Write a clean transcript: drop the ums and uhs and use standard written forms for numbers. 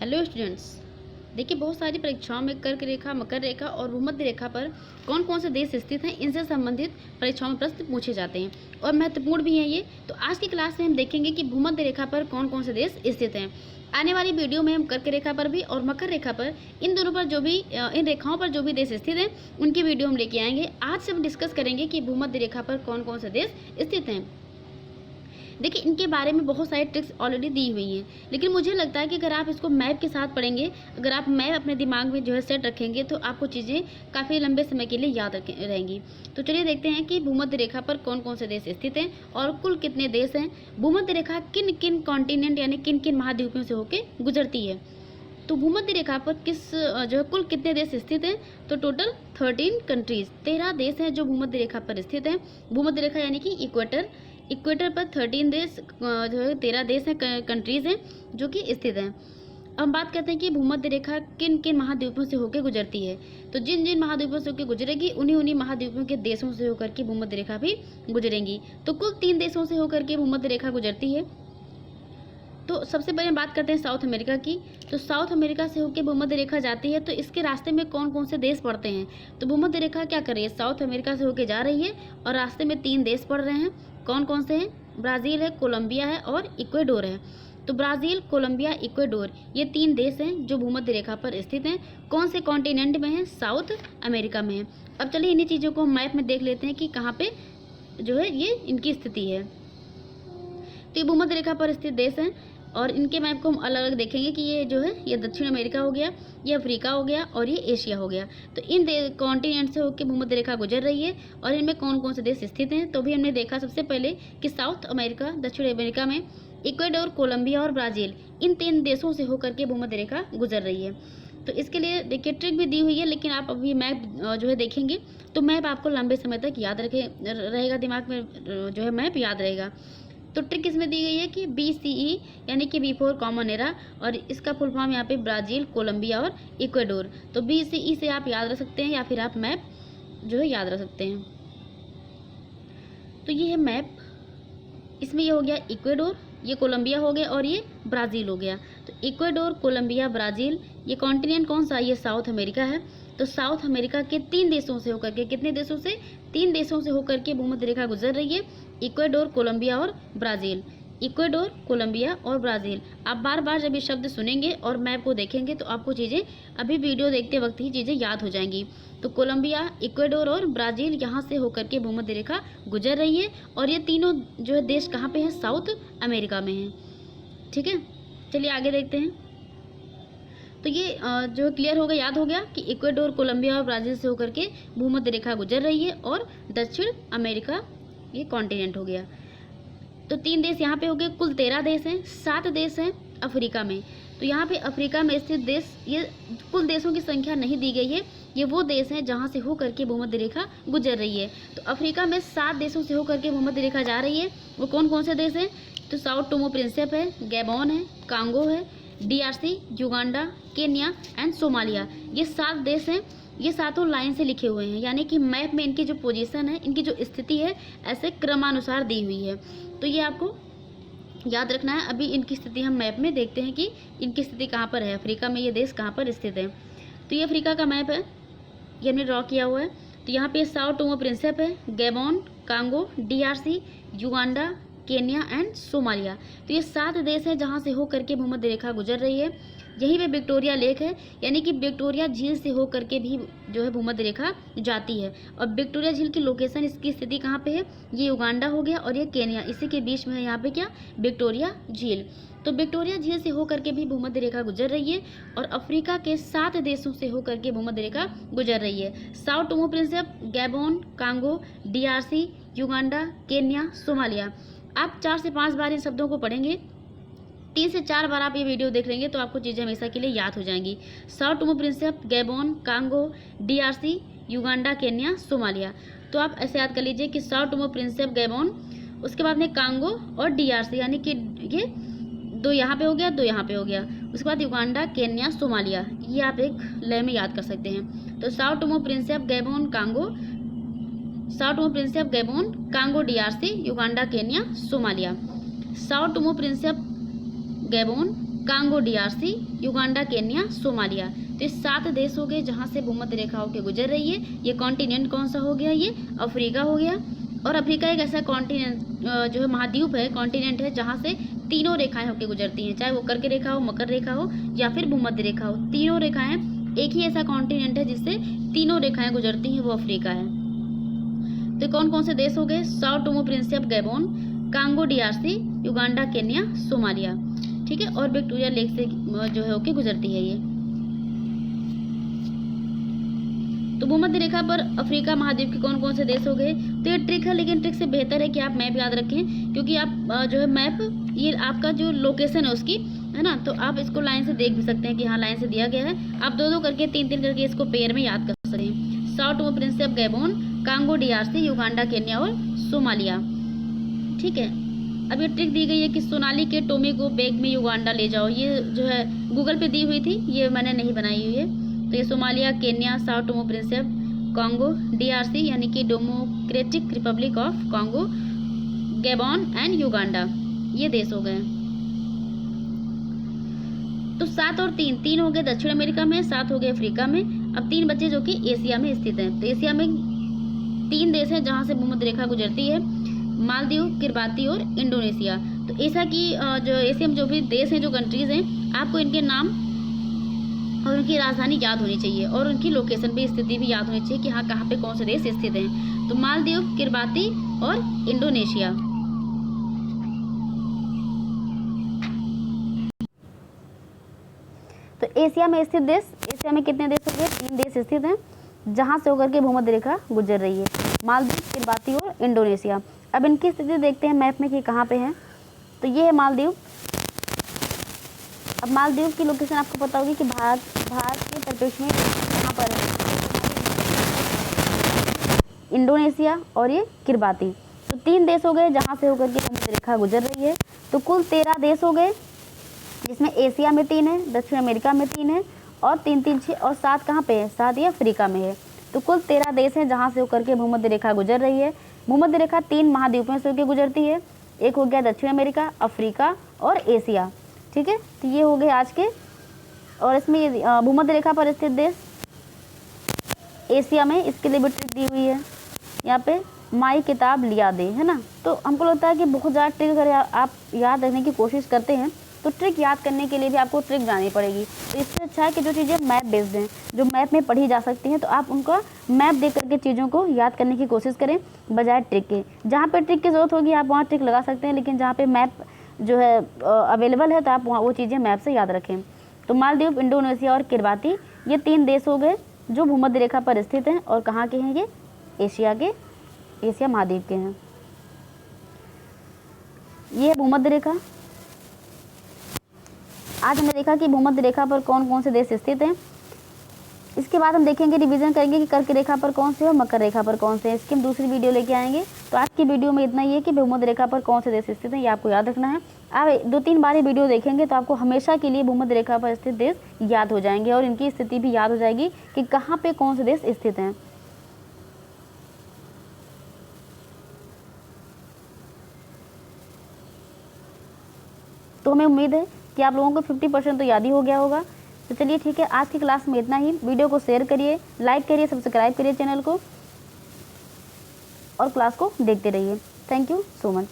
Hello students, देखिए बहुत सारी परीक्षाओं में कर्क रेखा, मकर रेखा और भूमध्य रेखा पर कौन कौन से देश स्थित हैं, इनसे संबंधित परीक्षाओं में प्रश्न पूछे जाते हैं और महत्वपूर्ण भी हैं ये। तो आज की क्लास में हम देखेंगे कि भूमध्य रेखा पर कौन कौन से देश स्थित हैं। आने वाली वीडियो में हम कर्क रेखा पर भी और मकर रेखा पर, इन दोनों पर जो भी इन रेखाओं पर जो भी देश स्थित हैं उनकी वीडियो हम लेके आएंगे। आज से हम डिस्कस करेंगे कि भूमध्य रेखा पर कौन कौन से देश स्थित हैं। देखिए इनके बारे में बहुत सारी ट्रिक्स ऑलरेडी दी हुई हैं, लेकिन मुझे लगता है कि अगर आप इसको मैप के साथ पढ़ेंगे, अगर आप मैप अपने दिमाग में जो है सेट रखेंगे तो आपको चीज़ें काफ़ी लंबे समय के लिए याद रहेंगी। तो चलिए देखते हैं कि भूमध्य रेखा पर कौन कौन से देश स्थित हैं और कुल कितने देश हैं। भूमध्य रेखा किन किन कॉन्टिनेंट यानी किन किन महाद्वीपों से होकर गुजरती है। तो भूमध्य रेखा पर जो है कुल कितने देश स्थित हैं, तो टोटल 13 कंट्रीज, 13 देश हैं जो भूमध्य रेखा पर स्थित हैं। भूमध्य रेखा यानी कि इक्वेटर पर 13 देश जो है 13 देश हैं, कंट्रीज हैं जो कि स्थित हैं। अब हम बात करते हैं कि भूमध्य रेखा किन किन महाद्वीपों से होकर गुजरती है। तो जिन जिन महाद्वीपों से होकर गुजरेगी उन्हीं महाद्वीपों के देशों से होकर के भूमध्य रेखा भी गुजरेंगी। तो कुल 3 देशों से होकर के भूमध्य रेखा गुजरती है। तो सबसे पहले बात करते हैं साउथ अमेरिका की। तो साउथ अमेरिका से होकर भूमध्य रेखा जाती है, तो इसके रास्ते में कौन कौन से देश पड़ते हैं। तो भूमध्य रेखा क्या कर रही है, साउथ अमेरिका से होकर जा रही है और रास्ते में 3 देश पड़ रहे हैं। कौन कौन से हैं, ब्राज़ील है, कोलंबिया है और इक्वाडोर है। तो ब्राज़ील, कोलंबिया, इक्वाडोर ये 3 देश हैं जो भूमध्य रेखा पर स्थित हैं। कौन से कॉन्टिनेंट में हैं, साउथ अमेरिका में है। अब चलिए इन्हीं चीज़ों को मैप में देख लेते हैं कि कहाँ पे जो है ये इनकी स्थिति है। तो ये भूमध्य रेखा पर स्थित देश हैं और इनके मैप को हम अलग अलग देखेंगे कि ये जो है ये दक्षिण अमेरिका हो गया, ये अफ्रीका हो गया और ये एशिया हो गया। तो इन कॉन्टिनेंट से होकर भूमध्य रेखा गुजर रही है और इनमें कौन कौन से देश स्थित हैं। तो भी हमने देखा सबसे पहले कि साउथ अमेरिका, दक्षिण अमेरिका में इक्वाडोर, कोलंबिया और ब्राज़ील, इन 3 देशों से होकर के भूमध्य रेखा गुजर रही है। तो इसके लिए देखिए ट्रिक भी दी हुई है, लेकिन आप अभी मैप जो है देखेंगे तो मैप आपको लंबे समय तक याद रहेगा, दिमाग में जो है मैप याद रहेगा। तो ट्रिक इसमें दी गई है कि BCE यानी कि बिफोर कॉमन एरा, और इसका फुल फॉर्म यहाँ पे ब्राज़ील, कोलंबिया और इक्वाडोर। तो BCE से आप याद रख सकते हैं या फिर आप मैप जो है याद रख सकते हैं। तो ये है मैप, इसमें ये हो गया इक्वाडोर, ये कोलंबिया हो गया और ये ब्राज़ील हो गया। तो इक्वाडोर, कोलंबिया, ब्राज़ील, ये कॉन्टिनेंट कौन सा, ये साउथ अमेरिका है। तो साउथ अमेरिका के 3 देशों से होकर के, कितने देशों से, 3 देशों से होकर के भूमध्य रेखा गुजर रही है, इक्वाडोर, कोलंबिया और ब्राज़ील। इक्वाडोर, कोलंबिया और ब्राज़ील। आप बार बार जब ये शब्द सुनेंगे और मैप को देखेंगे तो आपको चीज़ें अभी वीडियो देखते वक्त ही चीज़ें याद हो जाएंगी। तो कोलंबिया, इक्वाडोर और ब्राज़ील यहाँ से होकर के भूमध्य रेखा गुजर रही है और ये तीनों जो है देश कहाँ पे हैं, साउथ अमेरिका में हैं। ठीक है, चलिए आगे देखते हैं। तो ये जो क्लियर हो गया, याद हो गया कि इक्वाडोर, कोलंबिया और ब्राज़ील से होकर के भूमध्य रेखा गुजर रही है और दक्षिण अमेरिका ये कॉन्टिनेंट हो गया। तो 3 देश यहाँ पे हो गए, कुल 13 देश हैं। 7 देश हैं अफ्रीका में। तो यहाँ पे अफ्रीका में स्थित देश, ये कुल देशों की संख्या नहीं दी गई है, ये वो देश हैं जहाँ से होकर के भूमध्य रेखा गुजर रही है। तो अफ्रीका में 7 देशों से होकर के भूमध्य रेखा जा रही है। वो कौन कौन से देश हैं, तो साउथ टोमो प्रिंसेप है, गैबोन है, कांगो है, DRC, Uganda, Kenya and Somalia. ये 7 देश हैं। ये सातों लाइन से लिखे हुए हैं, यानी कि मैप में इनकी जो पोजीशन है, इनकी जो स्थिति है, ऐसे क्रमानुसार दी हुई है। तो ये आपको याद रखना है। अभी इनकी स्थिति हम मैप में देखते हैं कि इनकी स्थिति कहाँ पर है, अफ्रीका में ये देश कहाँ पर स्थित है। तो ये अफ्रीका का मैप है, ये हमने ड्रॉ किया हुआ है। तो यहाँ पे साओ टोमो प्रिंसेप है, Gabon, Congo, DRC, Uganda, Kenya and Somalia. तो ये 7 देश हैं जहाँ से होकर के भूमध्य रेखा गुजर रही है। यहीं पे विक्टोरिया लेक है, यानी कि विक्टोरिया झील से होकर के भी जो है भूमध्य रेखा जाती है। और विक्टोरिया झील की लोकेशन, इसकी स्थिति कहाँ पे है, ये युगांडा हो गया और ये केन्या, इसी के बीच में है यहाँ पे क्या, विक्टोरिया झील। तो विक्टोरिया झील से होकर के भी भूमध्य रेखा गुजर रही है और अफ्रीका के 7 देशों से होकर के भूमध्य रेखा गुजर रही है। Sao Tomo Prinsep, Gabon, Congo, DRC, Uganda, Kenya, Somalia. आप 4 से 5 बार इन शब्दों को पढ़ेंगे, 3 से 4 बार आप ये वीडियो देख लेंगे तो आपको चीज़ें हमेशा के लिए याद हो जाएंगी। Sao Tomo Prinsep, Gabon, Congo, DRC, Uganda, Kenya, Somalia. तो आप ऐसे याद कर लीजिए कि साओ टोमो प्रिंसेप, गैबोन, उसके बाद में कांगो और DRC, यानी कि ये 2 यहाँ पे हो गया, 2 यहाँ पे हो गया। उसके बाद युगांडा, केन्या, सोमालिया, ये आप एक लय में याद कर सकते हैं। तो Sao Tomo Prinsep, Gabon, Congo, Sao Tomo Prinsep, Gabon, Congo, DRC, Uganda, Kenya, Somalia. Sao Tomo Prinsep, Gabon, Congo DRC, Uganda, Kenya, Somalia. तो ये 7 देश हो गए जहाँ से भूमध्य रेखा होकर गुजर रही है। ये कॉन्टिनेंट कौन सा हो गया? ये अफ्रीका हो गया। और अफ्रीका एक ऐसा कॉन्टिनेंट जो है महाद्वीप है, कॉन्टिनेंट है, जहाँ से तीनों रेखाएं होकर गुजरती हैं, चाहे वो कर्क रेखा हो, मकर रेखा हो या फिर भूमध्य रेखा हो। तीनों रेखाएं, एक ही ऐसा कॉन्टिनेंट है जिससे तीनों रेखाएं गुजरती हैं, वो अफ्रीका है। तो कौन कौन से देश हो गए? Sao Tome Principe, Gabon, Congo DRC, Uganda, Kenya, Somalia. ठीक है, और विक्टोरिया लेक से जो है होके गुजरती है ये। तो भूमध्य रेखा पर अफ्रीका महाद्वीप के कौन कौन से देश हो गए? तो ये ट्रिक है, लेकिन ट्रिक से बेहतर है कि आप मैप याद रखें, क्योंकि आप जो है मैप, ये आपका जो लोकेशन है उसकी, है ना, तो आप इसको लाइन से देख भी सकते हैं कि हाँ लाइन से दिया गया है। आप 2-2 करके 3-3 करके इसको पेयर में याद कर सकते हैं। Sao Tome Principe, Gabon, Congo DRC, Uganda, Kenya और सोमालिया। ठीक है, अब ये ट्रिक दी गई है कि सोनाली के टोमी को बैग में युगांडा ले जाओ। ये जो है गूगल पे दी हुई थी, ये मैंने नहीं बनाई हुई है। तो ये Somalia, Kenya, Sao Tome Principe, Congo DRC यानी कि democratic republic of Congo, Gabon and Uganda, ये देश हो गए। तो 7 और 3 हो गए दक्षिण अमेरिका में, 7 हो गए अफ्रीका में। अब 3 बच्चे जो कि एशिया में स्थित हैं। तो एशिया में 3 देश हैं जहाँ से भूमध्य रेखा गुजरती है, मालदीव, किरबाती और इंडोनेशिया। तो एशिया की जो एशिया में जो भी देश हैं, जो कंट्रीज़ हैं, आपको इनके नाम और उनकी राजधानी याद होनी चाहिए और उनकी लोकेशन भी, स्थिति भी याद होनी चाहिए कि हाँ कहाँ पे कौन से देश स्थित हैं। तो मालदीव, किरबाती और इंडोनेशिया। तो एशिया में स्थित देश, एशिया में कितने देश हो गए? 3 देश स्थित हैं जहाँ से होकर के भूमध्य रेखा गुजर रही है, मालदीव, किरबाती और इंडोनेशिया। अब इनकी स्थिति देखते हैं मैप में कि कहाँ पे है। तो ये है मालदीव। अब मालदीव की लोकेशन आपको पता होगी कि भारत के परिप्रेक्ष्य में कहाँ पर है, इंडोनेशिया और ये किरबाती। तो 3 देश हो गए जहाँ से होकर के भूमध्य रेखा गुजर रही है। तो कुल 13 देश हो गए, जिसमें एशिया में 3 है, दक्षिण अमेरिका में 3 है और 3-3 6 और 7 कहाँ पे है? 7 ये अफ्रीका में है। तो कुल 13 देश हैं जहाँ से होकर के भूमध्य रेखा गुजर रही है। भूमध्य रेखा 3 महाद्वीपों से होकर गुजरती है। एक हो गया दक्षिण अमेरिका, अफ्रीका और एशिया। ठीक है, तो ये हो गए आज के। और इसमें ये भूमध्य रेखा पर स्थित देश एशिया में, इसके लिए भी ट्रिक दी हुई है यहाँ पे, माई किताब लिया दे, है ना। तो हमको लगता है कि बहुत ज़्यादा ट्रिक अगर आप याद रखने की कोशिश करते हैं तो ट्रिक याद करने के लिए भी आपको ट्रिक जाननी पड़ेगी। तो इससे अच्छा है कि जो चीज़ें मैप बेस्ड हैं, जो मैप में पढ़ी जा सकती हैं, तो आप उनका मैप देख करके चीज़ों को याद करने की कोशिश करें बजाय ट्रिक के। जहाँ पे ट्रिक की ज़रूरत होगी आप वहाँ ट्रिक लगा सकते हैं, लेकिन जहाँ पे मैप जो है अवेलेबल है तो आप वहाँ वो चीज़ें मैप से याद रखें। तो मालदीव, इंडोनेशिया और किरबाती, ये 3 देश हो गए जो भूमध्य रेखा पर स्थित हैं और कहाँ के हैं? ये एशिया महाद्वीप के हैं। ये है भूमध्य रेखा। आज हमने देखा कि भूमध्य रेखा पर कौन कौन से देश स्थित हैं। इसके बाद हम देखेंगे, रिवीजन करेंगे कि कर्क रेखा पर कौन से और मकर रेखा पर कौन से। इसकी हम दूसरी वीडियो लेके आएंगे। तो आज की वीडियो में इतना ही है कि भूमध्य रेखा पर कौन से देश स्थित हैं, ये आपको याद रखना है। आप 2-3 बार ये वीडियो देखेंगे तो आपको हमेशा के लिए भूमध्य रेखा पर स्थित देश याद हो जाएंगे और इनकी स्थिति भी याद हो जाएगी कि कहाँ पे कौन से देश स्थित हैं। तो हमें उम्मीद है कि आप लोगों को 50% तो याद ही हो गया होगा। तो चलिए ठीक है, आज की क्लास में इतना ही। वीडियो को शेयर करिए, लाइक करिए, सब्सक्राइब करिए चैनल को और क्लास को देखते रहिए। Thank you so much.